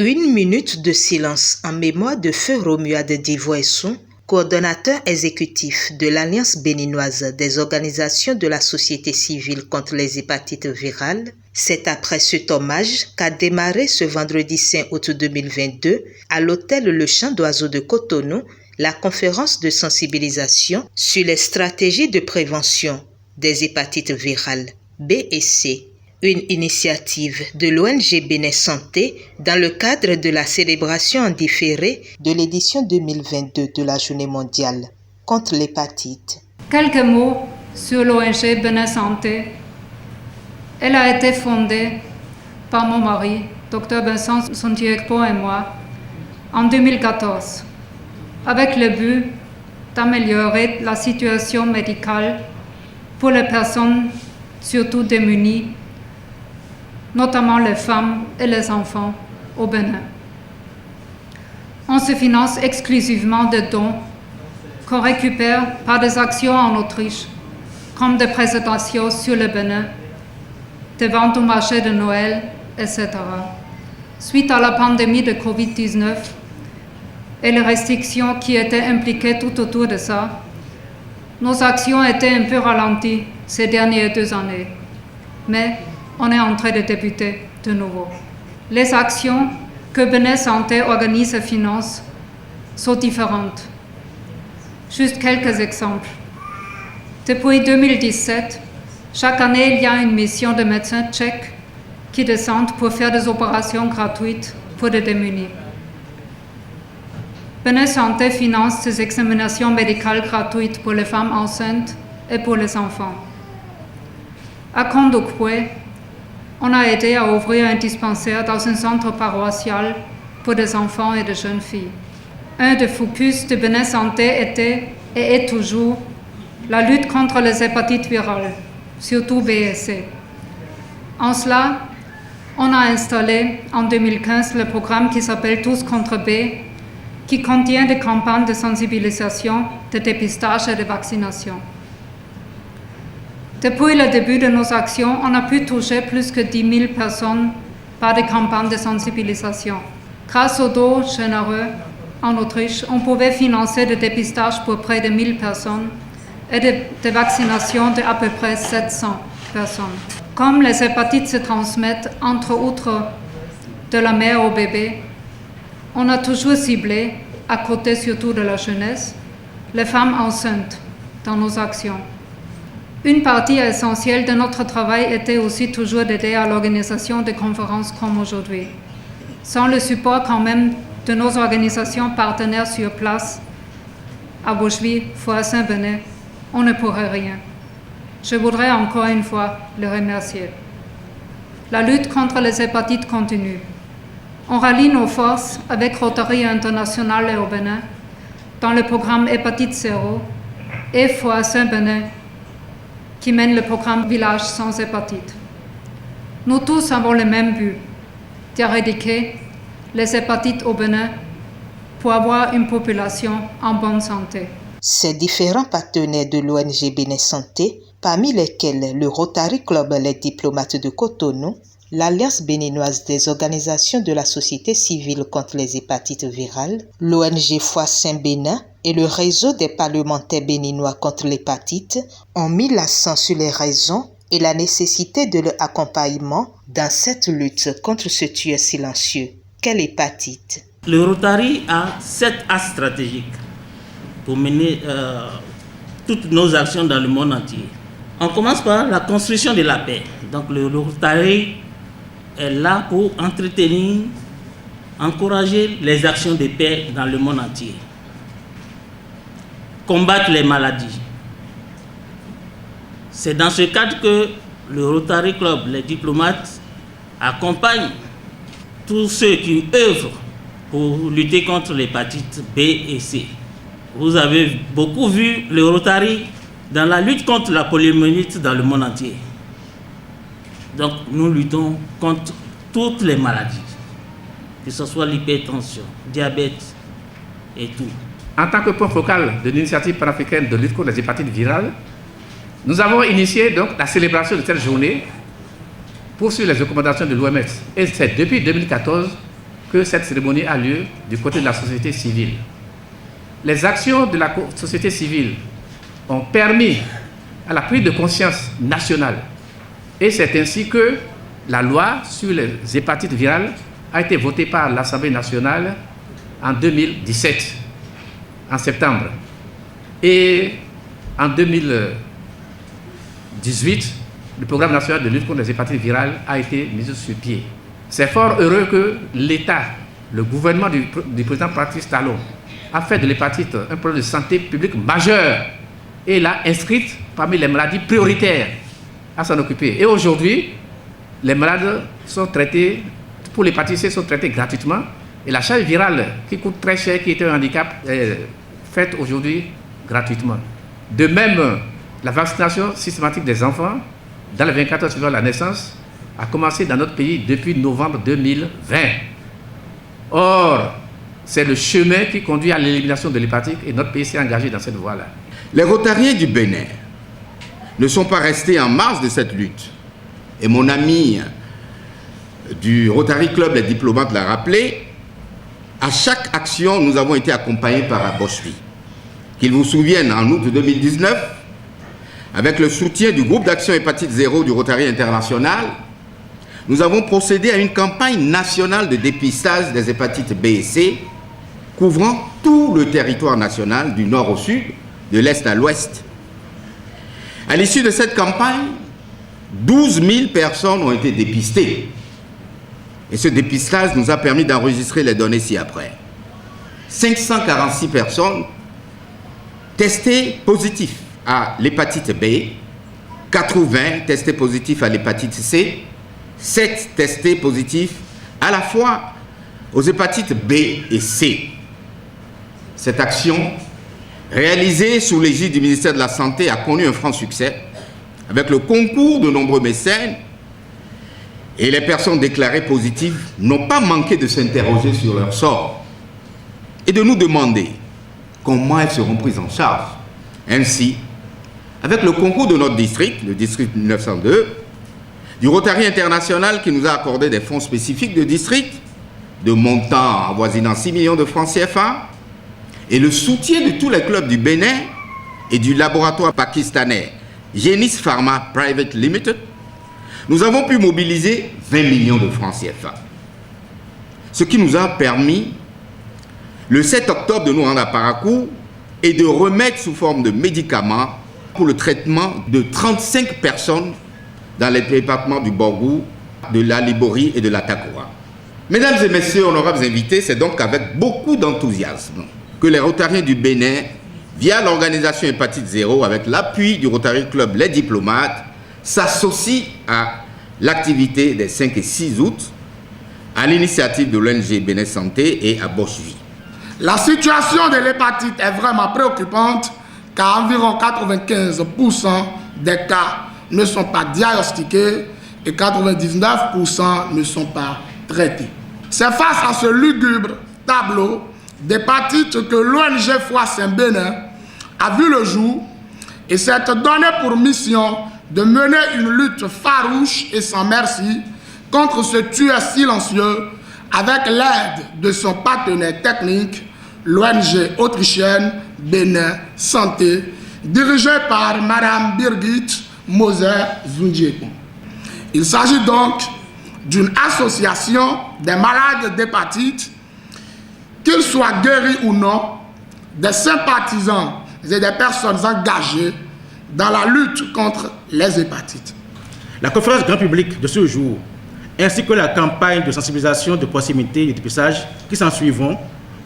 Une minute de silence en mémoire de Feu Romuald Divoessoun, coordonnateur exécutif de l'Alliance béninoise des organisations de la société civile contre les hépatites virales. C'est après cet hommage qu'a démarré ce vendredi 5 août 2022 à l'hôtel Le Chant d'Oiseaux de Cotonou la conférence de sensibilisation sur les stratégies de prévention des hépatites virales B et C. Une initiative de l'ONG Bénin Santé dans le cadre de la célébration en différé de l'édition 2022 de la Journée mondiale contre l'hépatite. Quelques mots sur l'ONG Bénin Santé. Elle a été fondée par mon mari, Dr Vincent Sontiekpo et moi, en 2014, avec le but d'améliorer la situation médicale pour les personnes surtout démunies, notamment les femmes et les enfants au Bénin. On se finance exclusivement de dons qu'on récupère par des actions en Autriche, comme des présentations sur le Bénin, des ventes au marché de Noël, etc. Suite à la pandémie de Covid-19 et les restrictions qui étaient impliquées tout autour de ça, nos actions étaient un peu ralenties ces dernières 2 années. Mais on est en train de débuter de nouveau. Les actions que Bénin Santé organise et finance sont différentes. Juste quelques exemples. Depuis 2017, chaque année, il y a une mission de médecins tchèques qui descendent pour faire des opérations gratuites pour les démunis. Bénin Santé finance des examinations médicales gratuites pour les femmes enceintes et pour les enfants. À Kondokwe, on a aidé à ouvrir un dispensaire dans un centre paroissial pour des enfants et des jeunes filles. Un des focus de Bénin Santé était et est toujours la lutte contre les hépatites virales, surtout B et C. En cela, on a installé en 2015 le programme qui s'appelle Tous contre B, qui contient des campagnes de sensibilisation, de dépistage et de vaccination. Depuis le début de nos actions, on a pu toucher plus que 10 000 personnes par des campagnes de sensibilisation. Grâce aux dons généreux en Autriche, on pouvait financer des dépistages pour près de 1000 personnes et des vaccinations de à peu près 700 personnes. Comme les hépatites se transmettent entre autres de la mère au bébé, on a toujours ciblé, à côté surtout de la jeunesse, les femmes enceintes dans nos actions. Une partie essentielle de notre travail était aussi toujours d'aider à l'organisation de conférences comme aujourd'hui. Sans le support quand même de nos organisations partenaires sur place, à Boucheville, Foix-Saint-Benet, on ne pourrait rien. Je voudrais encore une fois le remercier. La lutte contre les hépatites continue. On rallie nos forces avec Rotary International et au Bénin dans le programme Hépatite Zéro et Foix-Saint-Benet qui mène le programme Village sans hépatite. Nous tous avons le même but, d'éradiquer les hépatites au Bénin pour avoir une population en bonne santé. Ces différents partenaires de l'ONG Bénin Santé, parmi lesquels le Rotary Club Les Diplomates de Cotonou, l'Alliance béninoise des organisations de la société civile contre les hépatites virales, l'ONG Foix-Saint-Bénin et le réseau des parlementaires béninois contre l'hépatite ont mis l'accent sur les raisons et la nécessité de leur accompagnement dans cette lutte contre ce tueur silencieux. Quelle hépatite? Le Rotary a 7 axes stratégiques pour mener toutes nos actions dans le monde entier. On commence par la construction de la paix. Donc le Rotary est là pour entretenir, encourager les actions de paix dans le monde entier. Combattre les maladies. C'est dans ce cadre que le Rotary Club, les diplomates, accompagne tous ceux qui œuvrent pour lutter contre l'hépatite B et C. Vous avez beaucoup vu le Rotary dans la lutte contre la poliomyélite dans le monde entier. Donc nous luttons contre toutes les maladies, que ce soit l'hypertension, diabète et tout. En tant que point focal de l'initiative panafricaine de lutte contre les hépatites virales, nous avons initié donc la célébration de cette journée pour suivre les recommandations de l'OMS. Et c'est depuis 2014 que cette cérémonie a lieu du côté de la société civile. Les actions de la société civile ont permis à la prise de conscience nationale. Et c'est ainsi que la loi sur les hépatites virales a été votée par l'Assemblée nationale en 2017, en septembre. Et en 2018, le programme national de lutte contre les hépatites virales a été mis sur pied. C'est fort heureux que l'État, le gouvernement du président Patrice Talon, a fait de l'hépatite un problème de santé publique majeur et l'a inscrite parmi les maladies prioritaires à s'en occuper. Et aujourd'hui, les malades sont traités, pour l'hépatite C, sont traités gratuitement. Et la charge virale, qui coûte très cher, qui était un handicap, est faite aujourd'hui gratuitement. De même, la vaccination systématique des enfants, dans les 24 heures suivant la naissance, a commencé dans notre pays depuis novembre 2020. Or, c'est le chemin qui conduit à l'élimination de l'hépatite et notre pays s'est engagé dans cette voie-là. Les Rotariens du Bénin ne sont pas restés en marge de cette lutte. Et mon ami du Rotary Club, les diplomates, l'a rappelé, à chaque action, nous avons été accompagnés par Abochvi. Qu'ils vous souviennent, en août 2019, avec le soutien du groupe d'action hépatite 0 du Rotary International, nous avons procédé à une campagne nationale de dépistage des hépatites B et C, couvrant tout le territoire national, du nord au sud, de l'est à l'ouest. À l'issue de cette campagne, 12 000 personnes ont été dépistées. Et ce dépistage nous a permis d'enregistrer les données ci-après. 546 personnes testées positives à l'hépatite B, 80 testées positives à l'hépatite C, 7 testées positives à la fois aux hépatites B et C. Cette action, réalisée sous l'égide du ministère de la Santé, a connu un franc succès avec le concours de nombreux médecins, et les personnes déclarées positives n'ont pas manqué de s'interroger sur leur sort et de nous demander comment elles seront prises en charge. Ainsi, avec le concours de notre district, le district 902, du Rotary International qui nous a accordé des fonds spécifiques de district, de montant avoisinant 6 millions de francs CFA, et le soutien de tous les clubs du Bénin et du laboratoire pakistanais Genis Pharma Private Limited, nous avons pu mobiliser 20 millions de francs CFA. Ce qui nous a permis, le 7 octobre, de nous rendre à Parakou et de remettre sous forme de médicaments pour le traitement de 35 personnes dans les départements du Borgou, de la Libori et de la Takoura. Mesdames et messieurs, honorables invités, c'est donc avec beaucoup d'enthousiasme que les Rotariens du Bénin, via l'organisation Hépatite 0, avec l'appui du Rotary Club Les Diplomates, s'associent à l'activité des 5 et 6 août à l'initiative de l'ONG Bénin Santé et à Boschvi. La situation de l'hépatite est vraiment préoccupante car environ 95% des cas ne sont pas diagnostiqués et 99% ne sont pas traités. C'est face à ce lugubre tableau d'hépatite que l'ONG Foi Saint-Bénin a vu le jour et s'est donné pour mission de mener une lutte farouche et sans merci contre ce tueur silencieux avec l'aide de son partenaire technique, l'ONG autrichienne Bénin Santé, dirigée par Mme Birgit Moser-Zundieko. Il s'agit donc d'une association des malades d'hépatite, qu'ils soient guéris ou non, des sympathisants et des personnes engagées dans la lutte contre les hépatites. La conférence grand public de ce jour, ainsi que la campagne de sensibilisation de proximité et de dépistage qui s'en suivront,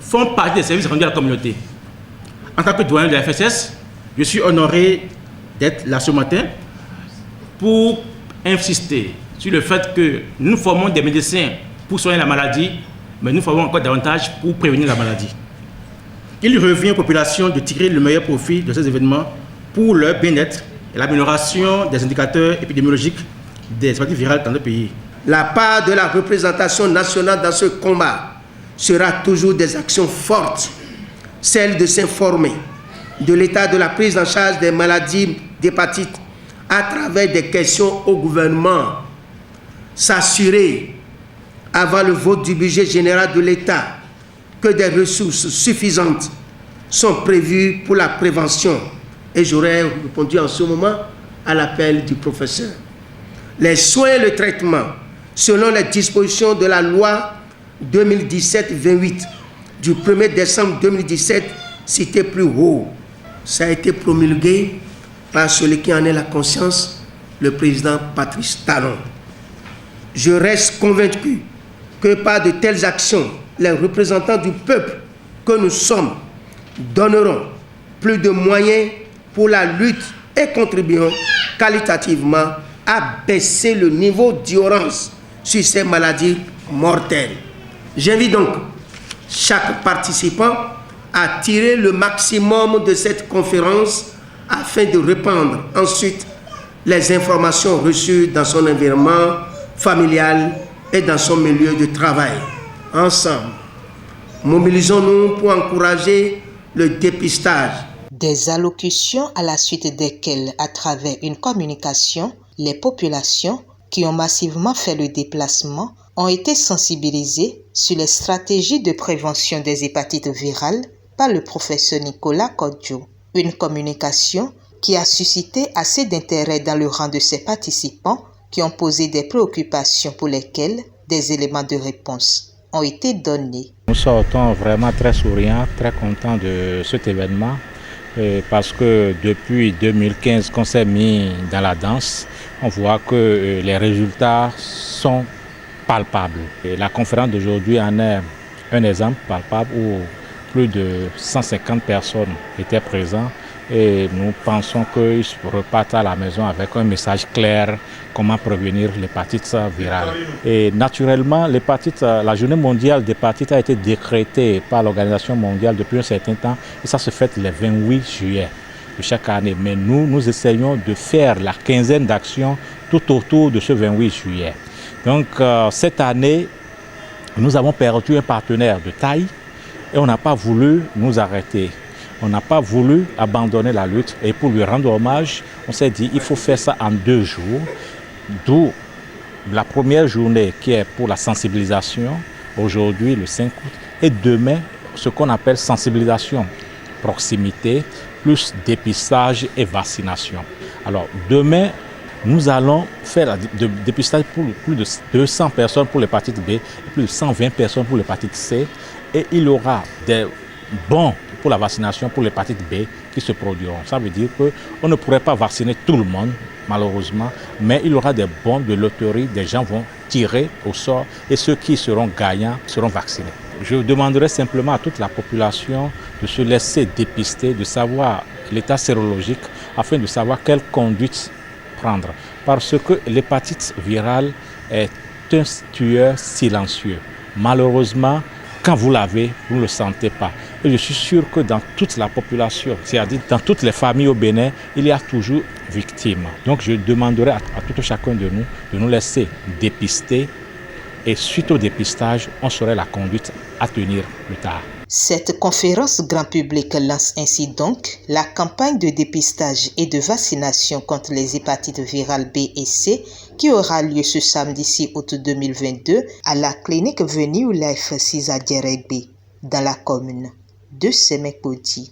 font partie des services rendus à la communauté. En tant que doyen de la FSS, je suis honoré d'être là ce matin pour insister sur le fait que nous formons des médecins pour soigner la maladie, mais nous formons encore davantage pour prévenir la maladie. Il revient aux populations de tirer le meilleur profit de ces événements pour leur bien-être et l'amélioration des indicateurs épidémiologiques des hépatites virales dans le pays. La part de la représentation nationale dans ce combat sera toujours des actions fortes, celle de s'informer de l'état de la prise en charge des maladies d'hépatite à travers des questions au gouvernement, s'assurer avant le vote du budget général de l'État que des ressources suffisantes sont prévues pour la prévention. Et j'aurais répondu en ce moment à l'appel du professeur. Les soins et le traitement, selon les dispositions de la loi 2017-28 du 1er décembre 2017, cité plus haut. Ça a été promulgué par celui qui en a la conscience, le président Patrice Talon. Je reste convaincu que par de telles actions, les représentants du peuple que nous sommes donneront plus de moyens pour la lutte et contribueront qualitativement à baisser le niveau d'ignorance sur ces maladies mortelles. J'invite donc chaque participant à tirer le maximum de cette conférence afin de répandre ensuite les informations reçues dans son environnement familial et dans son milieu de travail. Ensemble, mobilisons-nous pour encourager le dépistage. Des allocutions à la suite desquelles, à travers une communication, les populations qui ont massivement fait le déplacement ont été sensibilisées sur les stratégies de prévention des hépatites virales par le professeur Nicolas Kodjo. Une communication qui a suscité assez d'intérêt dans le rang de ses participants qui ont posé des préoccupations pour lesquelles des éléments de réponse ont été donnés. Nous sortons vraiment très souriants, très contents de cet événement parce que depuis 2015 qu'on s'est mis dans la danse, on voit que les résultats sont palpables. Et la conférence d'aujourd'hui en est un exemple palpable où plus de 150 personnes étaient présentes et nous pensons qu'ils repartent à la maison avec un message clair comment prévenir l'hépatite virale. Et naturellement, la journée mondiale d'hépatite a été décrétée par l'Organisation mondiale depuis un certain temps et ça se fête le 28 juillet de chaque année. Mais nous essayons de faire la quinzaine d'actions tout autour de ce 28 juillet. Donc cette année, nous avons perdu un partenaire de taille et on n'a pas voulu nous arrêter. On n'a pas voulu abandonner la lutte et pour lui rendre hommage, on s'est dit qu'il faut faire ça en 2 jours. D'où la première journée qui est pour la sensibilisation, aujourd'hui le 5 août, et demain ce qu'on appelle sensibilisation, proximité, plus dépistage et vaccination. Alors demain, nous allons faire le dépistage pour plus de 200 personnes pour l'hépatite B et plus de 120 personnes pour l'hépatite C. Et il y aura des bons pour la vaccination pour l'hépatite B qui se produiront. Ça veut dire qu'on ne pourrait pas vacciner tout le monde, malheureusement, mais il y aura des bons de loterie, des gens vont tirer au sort et ceux qui seront gagnants seront vaccinés. Je demanderai simplement à toute la population de se laisser dépister, de savoir l'état sérologique afin de savoir quelle conduite prendre. Parce que l'hépatite virale est un tueur silencieux. Malheureusement, quand vous l'avez, vous ne le sentez pas. Et je suis sûr que dans toute la population, c'est-à-dire dans toutes les familles au Bénin, il y a toujours victimes. Donc je demanderai à tout un chacun de nous laisser dépister. Et suite au dépistage, on saurait la conduite à tenir plus tard. Cette conférence grand public lance ainsi donc la campagne de dépistage et de vaccination contre les hépatites virales B et C qui aura lieu ce samedi 6 août 2022 à la clinique Venue Life 6 à Dieregbe, dans la commune de Semekodi.